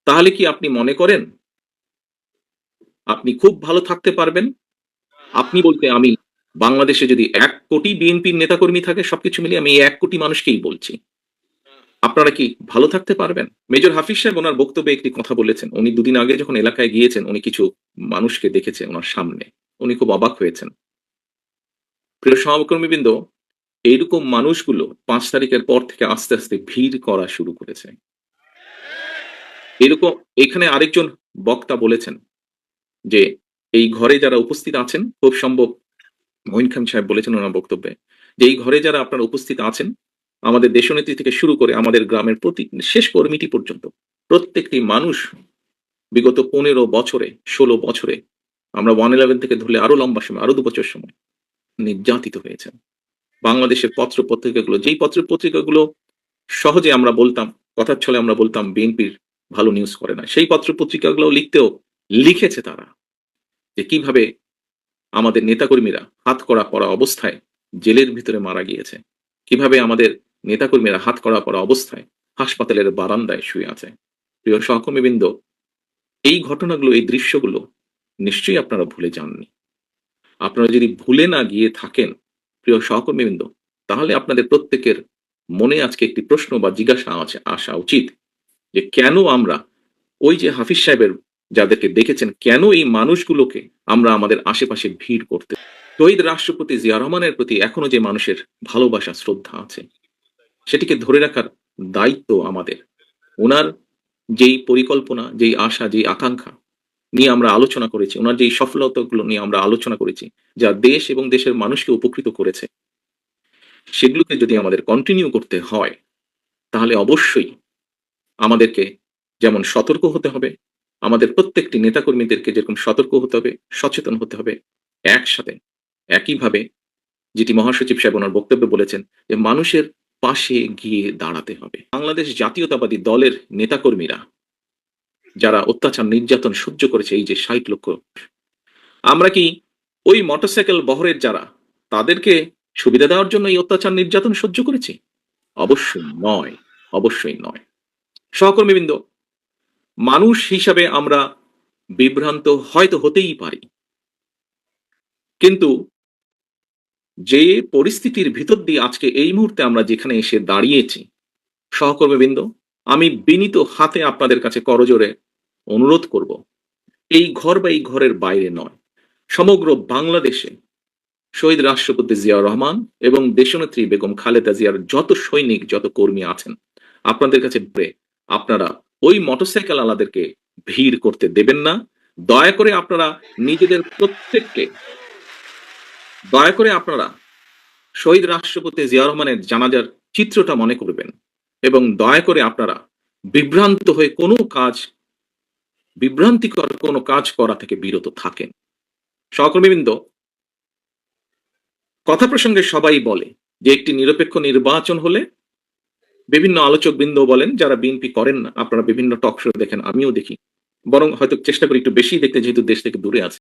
তাহলে কি আপনি মনে করেন আপনি খুব ভালো থাকতে পারবেন? আপনি বলতে আমি বাংলাদেশে যদি ১ কোটি বিএনপির নেতাকর্মী থাকে সবকিছু মিলিয়ে আমি এই ১ কোটি মানুষকেই বলছি। আপনারা কি ভালো থাকতে পারবেন? মেজর হাফিজ সাহেব উনার বক্তব্যে একটি কথা বলেছেন। উনি দুদিন আগে যখন এলাকায় গিয়েছেন, উনি কিছু মানুষকে দেখেছেন উনার সামনে। উনি খুব অবাক হয়েছেন। প্রিয় সহকর্মীবৃন্দ, এইরকম মানুষগুলো ৫ তারিখের পর থেকে আস্তে, আস্তে ভিড় করা শুরু করেছে। এরকম এখানে আরেকজন বক্তা বলেছেন যে, এই ঘরে যারা উপস্থিত আছেন, খুব সম্ভব মঈন খান সাহেব বলেছেন ওনার বক্তব্যে যে, এই ঘরে যারা আপনারা উপস্থিত আছেন, আমাদের দেশনেত্রী থেকে শুরু করে আমাদের গ্রামের প্রতি শেষ কর্মীটি পর্যন্ত প্রত্যেকটি মানুষ বিগত ১৫ বছরে, ১৬ বছরে আমরা 111 থেকে ধরলে আরো লম্বা সময়, আরো ২ বছর সময় নির্যাতিত হয়েছেন। বাংলাদেশের পত্র-পত্রিকাগুলো, যেই পত্র-পত্রিকাগুলো সহজে আমরা বলতাম, কথার ছলে আমরা বলতাম বিএনপির ভালো নিউজ করে না। সেই পত্র-পত্রিকাগুলো লিখেছে তারা যে কিভাবে আমাদের নেতাকর্মীরা হাতকড়া পরা অবস্থায় জেলের ভিতরে মারা গিয়েছে। কিভাবে আমাদের নেতাকর্মীরা হাতকড়া পরা অবস্থায় হাসপাতালের বারান্দায় শুয়ে আছে। প্রিয় সহকর্মীবৃন্দ, এই ঘটনাগুলো, এই দৃশ্যগুলো নিশ্চয়ই আপনারা ভুলে যাননি। আপনারা যদি ভুলে না গিয়ে থাকেন, প্রিয় সহকর্মীবৃন্দ, তাহলে আপনাদের প্রত্যেকের মনে আজকে একটি প্রশ্ন বা জিজ্ঞাসা আসা উচিত যে কেন আমরা ওই যে হাফিজ সাহেবের যাদেরকে দেখেছেন, কেন এই মানুষগুলোকে আমরা আমাদের আশেপাশে ভিড় করতে, শহীদ রাষ্ট্রপতি জিয়া রহমানের প্রতি এখনো যে মানুষের ভালোবাসা, শ্রদ্ধা আছে, সেটিকে ধরে রাখার দায়িত্ব আমাদের। উনার যেই পরিকল্পনা, যেই আশা, যেই আকাঙ্ক্ষা নিয়ে আমরা আলোচনা করেছি, উনার যেই সফলতাগুলো নিয়ে আমরা আলোচনা করেছি, যা দেশ এবং দেশের মানুষকে উপকৃত করেছে, সেগুলোকে যদি আমাদের কন্টিনিউ করতে হয়, তাহলে অবশ্যই আমাদেরকে যেমন সতর্ক হতে হবে, আমাদের প্রত্যেকটি নেতাকর্মীদেরকে যেরকম সতর্ক হতে হবে, সচেতন হতে হবে, একসাথে একইভাবে যেটি মহাসচিব সাহেব ওনার বক্তব্যে বলেছেন যে মানুষের পাশে গিয়ে দাঁড়াতে হবে। বাংলাদেশ জাতীয়তাবাদী দলের নেতাকর্মীরা যারা অত্যাচার নির্যাতন সহ্য করেছে, এই যে ৬০ লক্ষ, আমরা কি ওই মোটরসাইকেল বহরের যারা, তাদেরকে সুবিধা দেওয়ার জন্য এই অত্যাচার নির্যাতন সহ্য করেছি? অবশ্যই নয়, অবশ্যই নয়। সহকর্মীবৃন্দ, মানুষ হিসাবে আমরা বিভ্রান্ত হয়তো হতেই পারি, কিন্তু যে পরিস্থিতির ভিতর দিয়ে আজকে এই মুহূর্তে আমরা যেখানে এসে দাঁড়িয়েছি, সহকর্মীবৃন্দ, আমি বিনীত হাতে আপনাদের কাছে করজোড়ে অনুরোধ করব, এই ঘর বা এই ঘরের বাইরে নয়, সমগ্র বাংলাদেশে শহীদ রাষ্ট্রপতি জিয়া রহমান এবং দেশনেত্রী বেগম খালেদা জিয়ার যত সৈনিক, যত কর্মী আছেন, আপনাদের কাছে আপনারা ওই মোটরসাইকেল আলাদেরকে ভিড় করতে দেবেন না। দয়া করে আপনারা নিজেদের প্রত্যেককে, দয়া করে আপনারা শহীদ রাষ্ট্রপতি জিয়া রহমানের জানাজার চিত্রটা মনে করবেন এবং দয়া করে আপনারা বিভ্রান্ত হয়ে বিভ্রান্তিকর কোনো কাজ করা থেকে বিরত থাকেন। সহকর্মীবৃন্দ, কথা প্রসঙ্গে সবাই বলে যে একটি নিরপেক্ষ নির্বাচন হলে, বিভিন্ন আলোচক বৃন্দ বলেন যারা বিএনপি করেন না, আপনারা বিভিন্ন টক শো দেখেন, আমিও দেখি, বরং হয়তো চেষ্টা করি একটু বেশি দেখতে যেহেতু দেশ থেকে দূরে আছে,